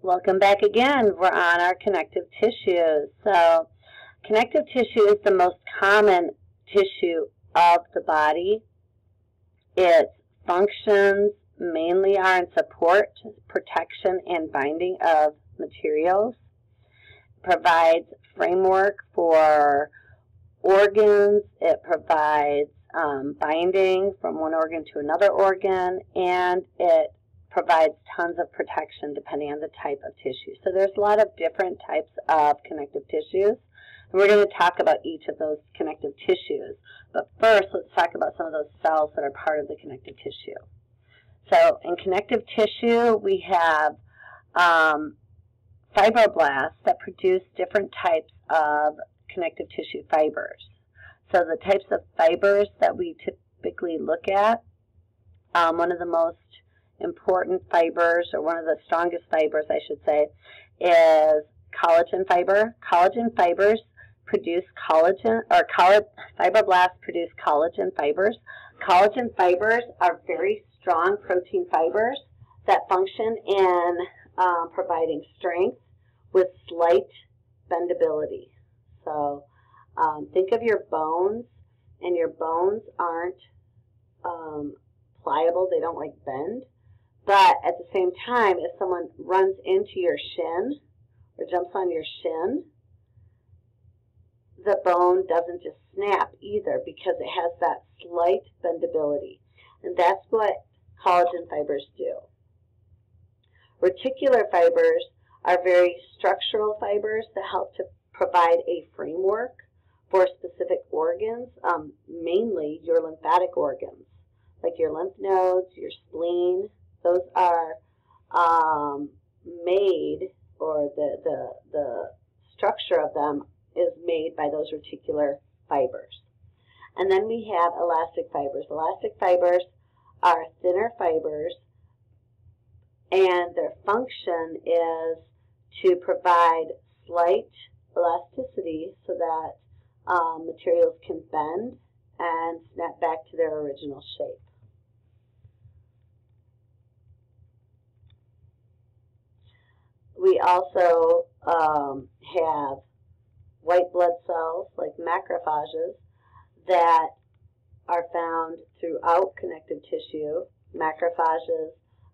Welcome back again. We're on our connective tissues. So, connective tissue is the most common tissue of the body. Its functions mainly are in support, protection, and binding of materials. It provides framework for organs. It provides binding from one organ to another organ, and it provides tons of protection depending on the type of tissue. So there's a lot of different types of connective tissues, and we're going to talk about each of those connective tissues. But first, let's talk about some of those cells that are part of the connective tissue. So in connective tissue, we have fibroblasts that produce different types of connective tissue fibers. So the types of fibers that we typically look at, one of the most important fibers, or one of the strongest fibers, I should say, is collagen fiber. Collagen fibers produce collagen, or fibroblasts produce collagen fibers. Collagen fibers are very strong protein fibers that function in providing strength with slight bendability. So think of your bones, and your bones aren't pliable, they don't like bend. But at the same time, if someone runs into your shin or jumps on your shin, the bone doesn't just snap either because it has that slight bendability. And that's what collagen fibers do. Reticular fibers are very structural fibers that help to provide a framework for specific organs, mainly your lymphatic organs, like your lymph nodes, your spleen. Those are made, or the structure of them is made by those reticular fibers. And then we have elastic fibers. Elastic fibers are thinner fibers, and their function is to provide slight elasticity so that materials can bend and snap back to their original shape. We also have white blood cells, like macrophages, that are found throughout connective tissue. Macrophages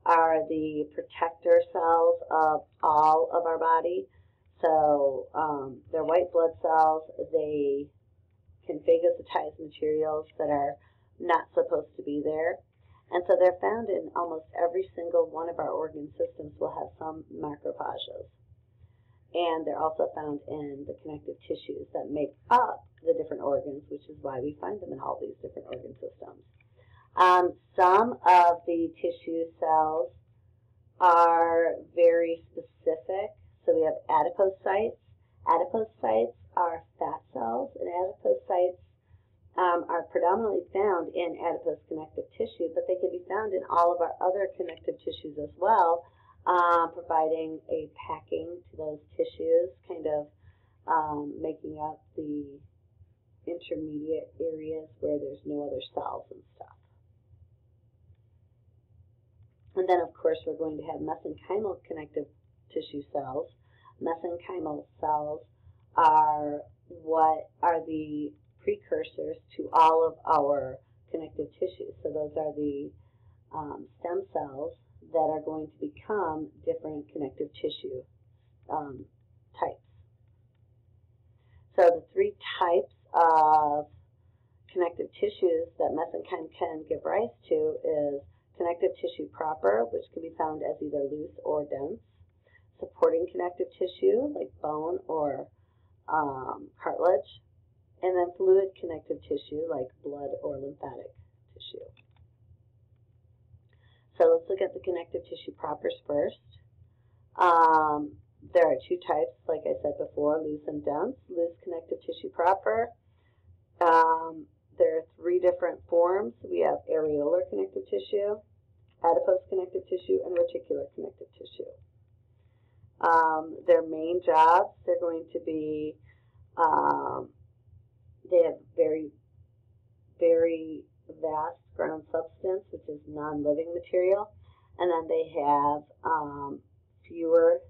are the protector cells of all of our body. So they're white blood cells. They can phagocytize materials that are not supposed to be there. And so they're found in almost every single one of our organ systems will have some macrophages. And they're also found in the connective tissues that make up the different organs, which is why we find them in all these different organ systems. Some of the tissue cells are very specific. So we have adipocytes. Adipocytes are fat cells, and adipocytes are predominantly found in adipose connective tissue, but they can be found in all of our other connective tissues as well, providing a packing to those tissues, kind of making up the intermediate areas where there's no other cells and stuff. And then, of course, we're going to have mesenchymal connective tissue cells. Mesenchymal cells are what are the precursors to all of our connective tissues. So those are the stem cells that are going to become different connective tissue types. So the three types of connective tissues that mesenchyme can give rise to is connective tissue proper, which can be found as either loose or dense, supporting connective tissue like bone or cartilage, and then fluid connective tissue like blood or lymphatic tissue. So let's look at the connective tissue propers first. There are two types, like I said before, loose and dense. Loose connective tissue proper. There are three different forms. We have areolar connective tissue, adipose connective tissue, and reticular connective tissue. Their main jobs, they're going to be, they have very, very vast ground substance, which is non-living material, and then they have fewer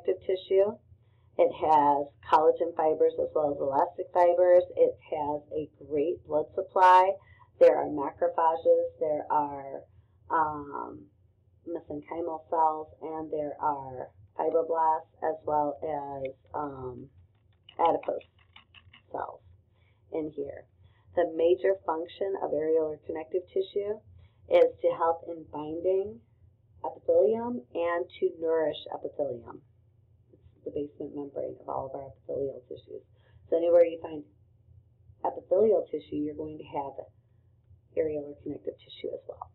connective tissue. It has collagen fibers as well as elastic fibers. It has a great blood supply. There are macrophages, there are mesenchymal cells, and there are fibroblasts as well as adipose cells in here. The major function of areolar connective tissue is to help in binding epithelium and to nourish epithelium. It's the basement membrane of all of our epithelial tissues. So anywhere you find epithelial tissue, you're going to have areolar connective tissue as well.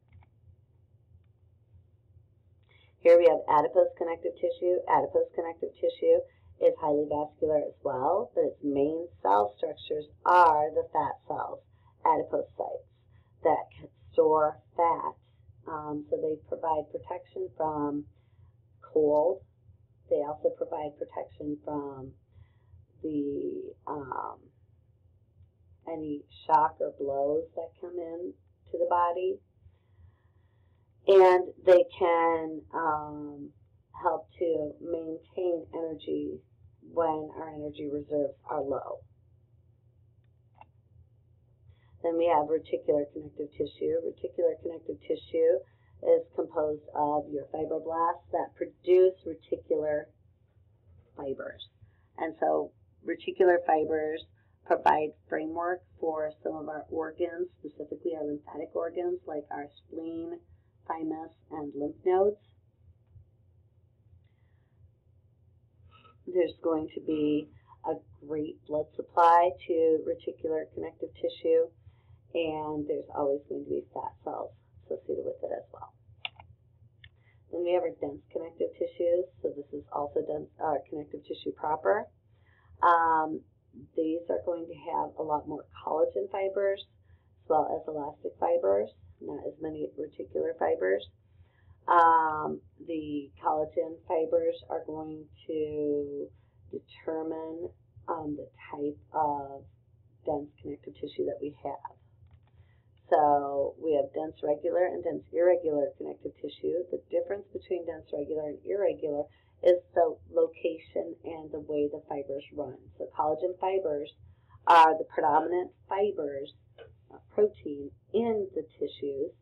Here we have adipose connective tissue. Adipose connective tissue is highly vascular as well, but its main cell structures are the fat cells, adipocytes, that can store fat. So they provide protection from cold. They also provide protection from the any shock or blows that come in to the body. And they can help to maintain energy when our energy reserves are low. Then we have reticular connective tissue. Reticular connective tissue is composed of your fibroblasts that produce reticular fibers. And so reticular fibers provide framework for some of our organs, specifically our lymphatic organs like our spleen, thymus, and lymph nodes. There's going to be a great blood supply to reticular connective tissue, and there's always going to be fat cells associated with it as well. Then we have our dense connective tissues, so this is also dense connective tissue proper. These are going to have a lot more collagen fibers as well as elastic fibers, not as many reticular fibers. The collagen fibers are going to determine the type of dense connective tissue that we have. So we have dense regular and dense irregular connective tissue. The difference between dense regular and irregular is the location and the way the fibers run. So collagen fibers are the predominant fibers, protein in the tissues,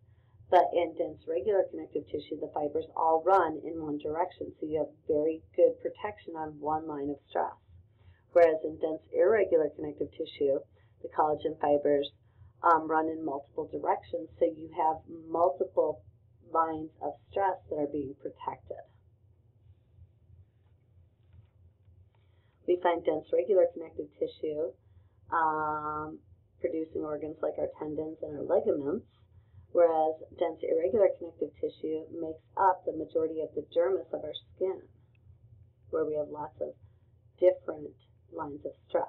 but in dense regular connective tissue, the fibers all run in one direction, so you have very good protection on one line of stress. Whereas in dense irregular connective tissue, the collagen fibers run in multiple directions, so you have multiple lines of stress that are being protected. We find dense regular connective tissue producing organs like our tendons and our ligaments, whereas dense irregular connective tissue makes up the majority of the dermis of our skin, where we have lots of different lines of stress.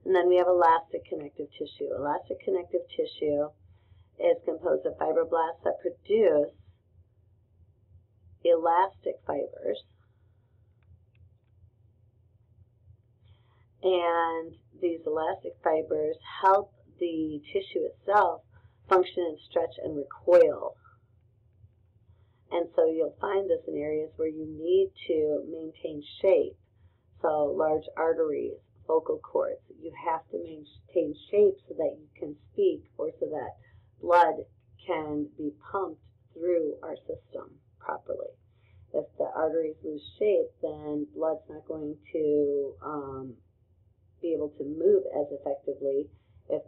And then we have elastic connective tissue. Elastic connective tissue is composed of fibroblasts that produce elastic fibers, and these elastic fibers help the tissue itself function and stretch and recoil. And so you'll find this in areas where you need to maintain shape. So large arteries, vocal cords, you have to maintain shape so that you can speak or so that blood can be pumped through our system properly. If the arteries lose shape, then blood's not going to be able to move as effectively. If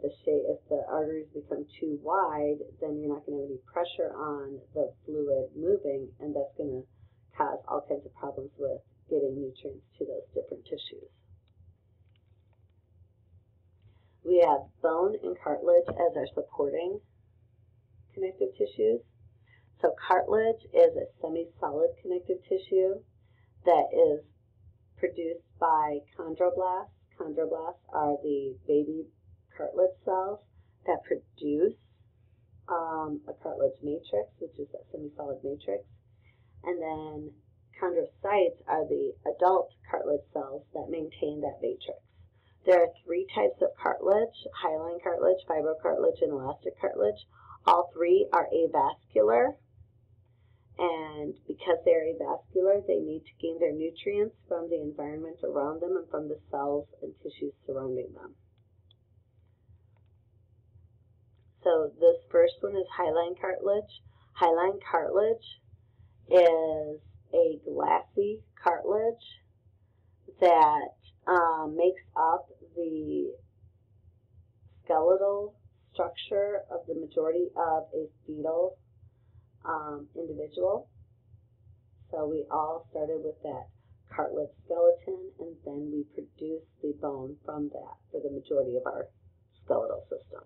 the arteries become too wide, then you're not going to have any pressure on the fluid moving, and that's going to cause all kinds of problems with getting nutrients to those different tissues. We have bone and cartilage as our supporting connective tissues. So cartilage is a semi-solid connective tissue that is produced by chondroblasts. Chondroblasts are the baby cartilage cells that produce a cartilage matrix, which is a semi-solid matrix. And then chondrocytes are the adult cartilage cells that maintain that matrix. There are three types of cartilage: hyaline cartilage, fibrocartilage, and elastic cartilage. All three are avascular, And because they're avascular, they need to gain their nutrients from the environment around them and from the cells and tissues surrounding them. So this first one is hyaline cartilage. Hyaline cartilage is a glassy cartilage that makes up the skeletal structure of the majority of a fetal individual. So we all started with that cartilage skeleton, and then we produce the bone from that for the majority of our skeletal system.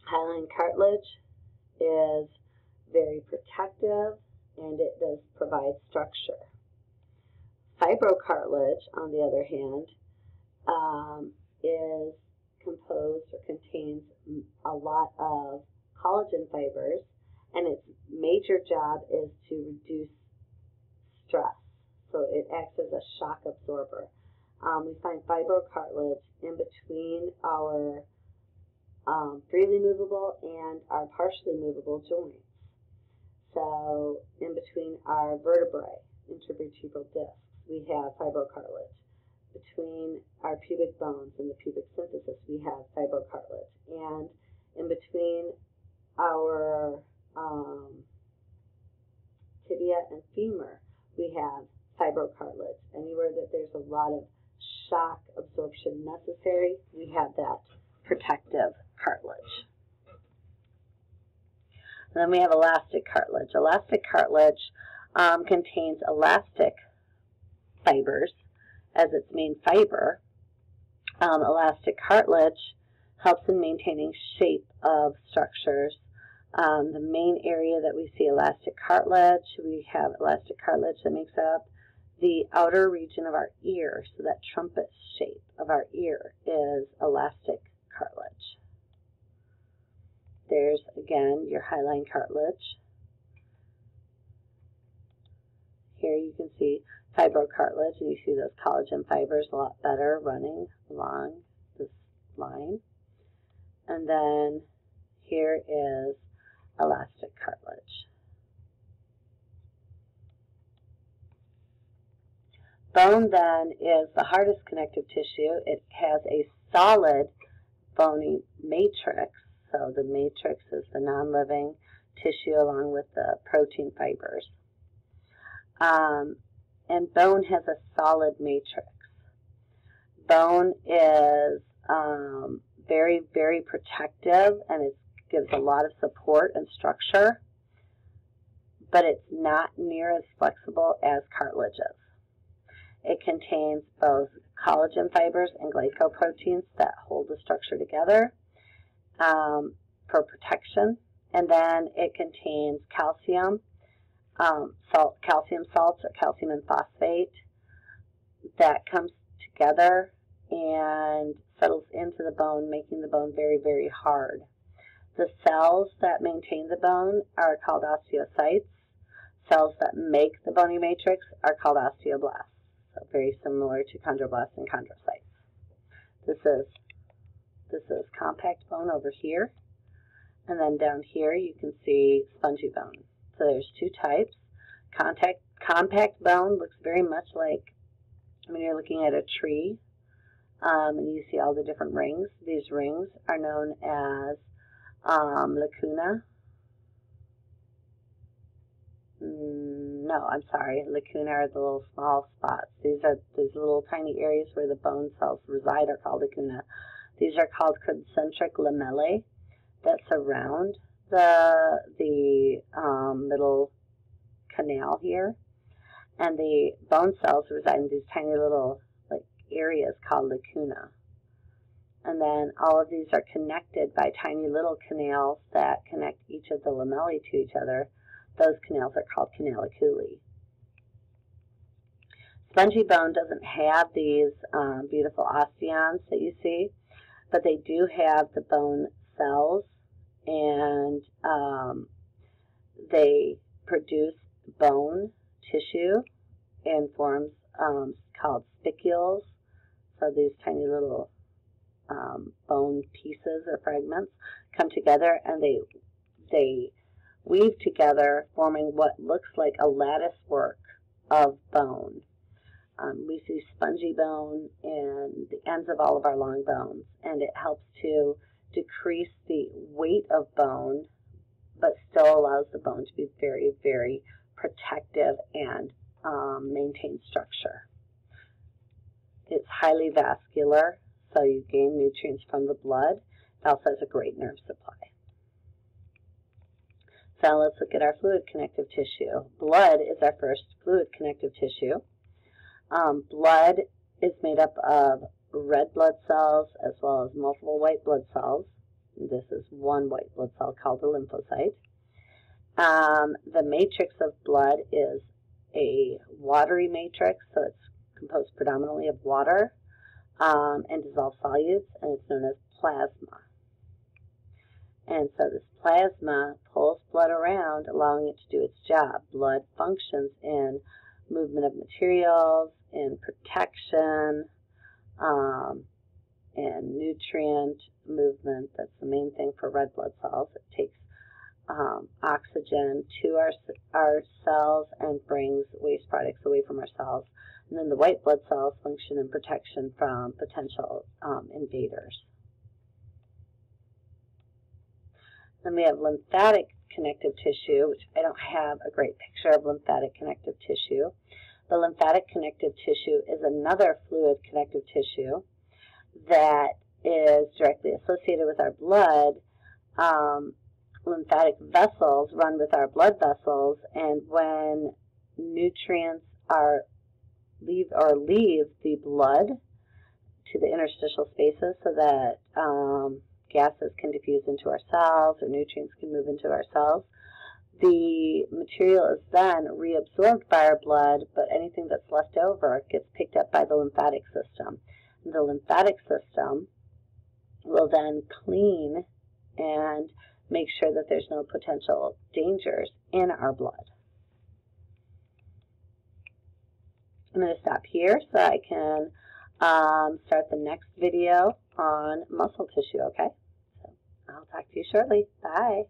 Hyaline cartilage is very protective, and it does provide structure. Fibrocartilage, on the other hand, is composed or contains a lot of collagen fibers, and its major job is to reduce stress. So it acts as a shock absorber. We find fibrocartilage in between our freely movable and our partially movable joints. So in between our vertebrae, intervertebral discs, we have fibrocartilage. Between our pubic bones and the pubic symphysis, we have fibrocartilage. And in between our tibia and femur, we have fibrocartilage. Anywhere that there's a lot of shock absorption necessary, we have that protective cartilage. And then we have elastic cartilage. Elastic cartilage contains elastic fibers as its main fiber. Elastic cartilage helps in maintaining shape of structures. The main area that we see elastic cartilage, we have elastic cartilage that makes up the outer region of our ear. So that trumpet shape of our ear is elastic cartilage. There's, again, your hyaline cartilage. Here you can see fibrocartilage, and you see those collagen fibers a lot better running along this line. And then here is elastic cartilage. Bone then is the hardest connective tissue. It has a solid bony matrix. So the matrix is the non-living tissue along with the protein fibers. And bone has a solid matrix. Bone is very, very protective, and it gives a lot of support and structure, but it's not near as flexible as cartilage is. It contains both collagen fibers and glycoproteins that hold the structure together for protection, and then it contains calcium, calcium salts or calcium and phosphate that comes together and settles into the bone, making the bone very, very hard. The cells that maintain the bone are called osteocytes. Cells that make the bony matrix are called osteoblasts. So very similar to chondroblasts and chondrocytes. This is compact bone over here. And then down here you can see spongy bone. So there's two types. Compact bone looks very much like when you're looking at a tree and you see all the different rings. These rings are known as lacuna. No, I'm sorry. Lacuna are the little small spots. These little tiny areas where the bone cells reside are called lacuna. These are called concentric lamellae that surround the middle canal here. And the bone cells reside in these tiny little areas called lacuna. And then all of these are connected by tiny little canals that connect each of the lamellae to each other. Those canals are called canaliculi. Spongy bone doesn't have these beautiful osteons that you see, but they do have the bone cells, and they produce bone tissue in forms called spicules. So these tiny little bone pieces or fragments come together, and they weave together, forming what looks like a lattice work of bone. We see spongy bone in the ends of all of our long bones, and it helps to decrease the weight of bone, but still allows the bone to be very, very protective and maintain structure. It's highly vascular, so you gain nutrients from the blood. It also has a great nerve supply. So let's look at our fluid connective tissue. Blood is our first fluid connective tissue. Blood is made up of red blood cells as well as multiple white blood cells. This is one white blood cell called a lymphocyte. The matrix of blood is a watery matrix, so it's composed predominantly of water and dissolved solutes, and it's known as plasma. And so this plasma pulls blood around, allowing it to do its job. Blood functions in movement of materials, in protection, and nutrient movement. That's the main thing for red blood cells. It takes oxygen to our cells and brings waste products away from our cells. And then the white blood cells function in protection from potential invaders. Then we have lymphatic connective tissue, which I don't have a great picture of lymphatic connective tissue. The lymphatic connective tissue is another fluid connective tissue that is directly associated with our blood. Lymphatic vessels run with our blood vessels, and when nutrients leave the blood to the interstitial spaces so that gases can diffuse into our cells or nutrients can move into our cells, the material is then reabsorbed by our blood, but anything that's left over gets picked up by the lymphatic system. The lymphatic system will then clean and make sure that there's no potential dangers in our blood. I'm going to stop here so I can start the next video on muscle tissue, okay? So I'll talk to you shortly. Bye.